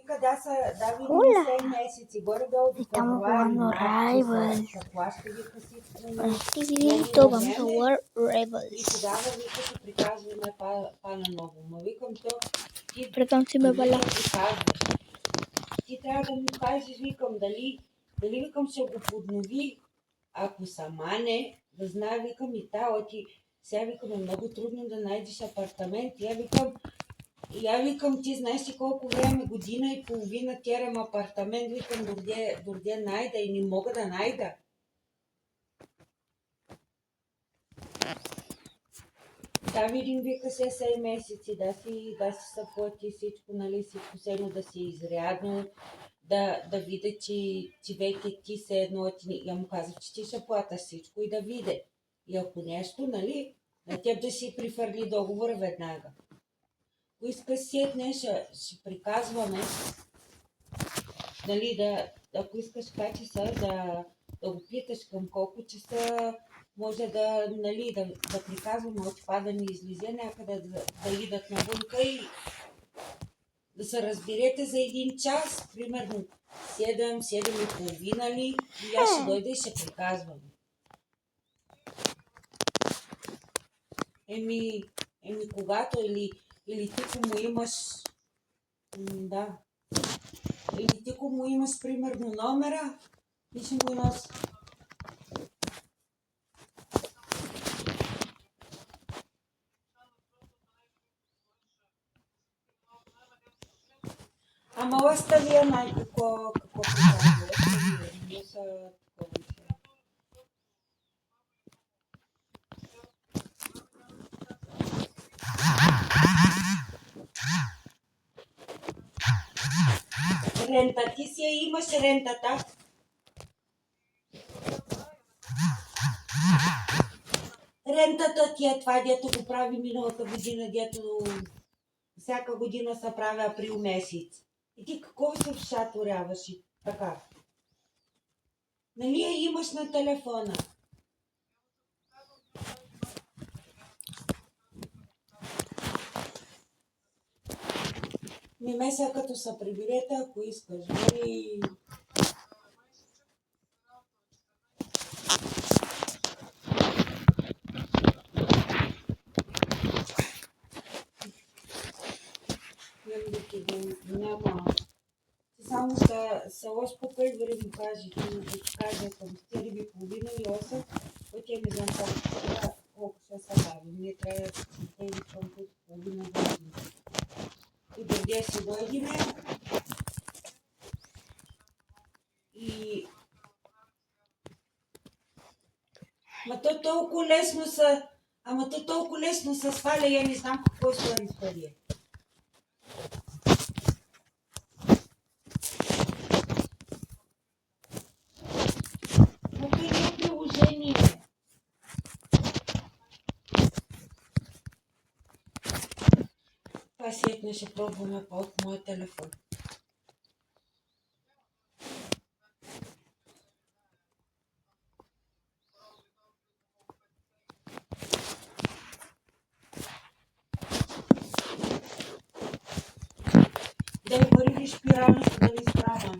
Вика, да видим Hola. 6 месеци. Горе-долу до Estamos февруари, jugando март, Rivals. се плаща, вика си. En este videito vamos a jugar И Rivals. тогава, вика, се приказваме па-наново. Ма викам, Perdón si me va la... Ти трябва да му кажеш, викам, дали викам, ще го поднови, ако са мане, да знае, викам, и тала ти. Сега викам, е много трудно да найдеш апартамент. Я викам, ти знаеш ли колко време, година и половина терам апартамент, викам, дорде найда и не мога да найда. Да видим, вика, се 6 месеци, да си съплати всичко, нали, всичко седно да си изрядно, да видя, че веки ти се едно, я му казах, че ти ще плата всичко и да видя. И ако нещо, нали, на теб да си прифърли договора веднага. Ако искаш сетне, ще приказваме, нали, ако искаш 5 часа, да го питаш към колко часа може нали, да приказваме от това да ни излезе някъде да идат навънка и да се разберете за 1 час, примерно 7 и половина ли, и аз ще дойда и ще приказвам. Еми когато или ти му имаш, да, или ти му имаш примерно номера, пише му и нас. Ама оставя какво приказва, не са такова. Рента, ти си я имаш рентата. Рентата ти е това, дето го прави миналата година, дето всяка година се прави април месец. И ти какво се шаторяваш и така? Нали я имаш на телефона? Месеца като се приберете, ако искаш. Нали... Няма. Само са по-кой време му кажи, да ти кажа към 4:30 или 8, пътя не знам колко ще се бави. Ние трябва да тези към 5:30 години. И дойде си дойдеме и... то толкова лесно се сваля, я не знам какво стори с пари. Това сетне ще пробваме от моя телефон. Да го вървиш спиралното да ви изправям.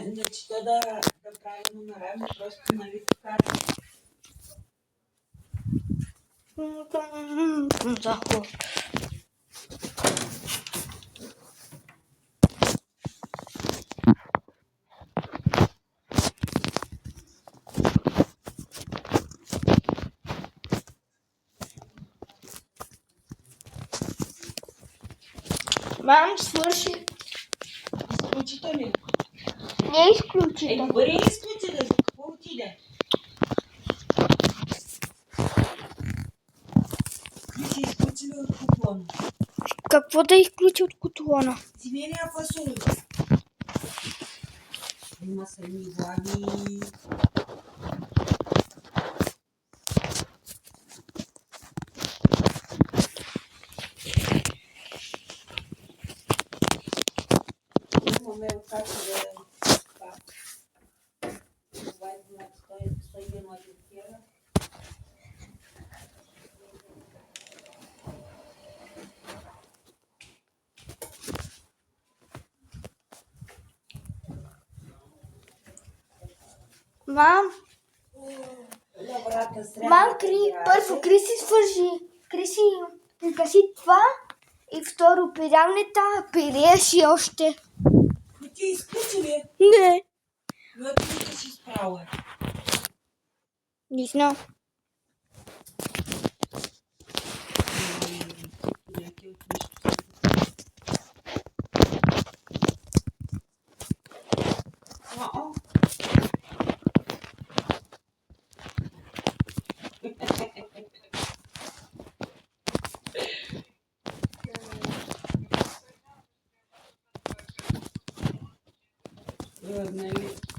Не чета да прави номера, но просто нали така. Заход. Мам, свърши. Изключите ли? Не изключите. Добре, изключите, за какво отиде? Ти си изключили от куклона. Какво да изключи от котлона? Зимения фасол. Има сами влаги. Имаме как да Мам, Добрата среща. мам, първо Криси свържи. Криси пригаси това и второ педалнета, пилееш и още. Ти изключи ли? Не. Но ти не си справа. Не знам. Нали?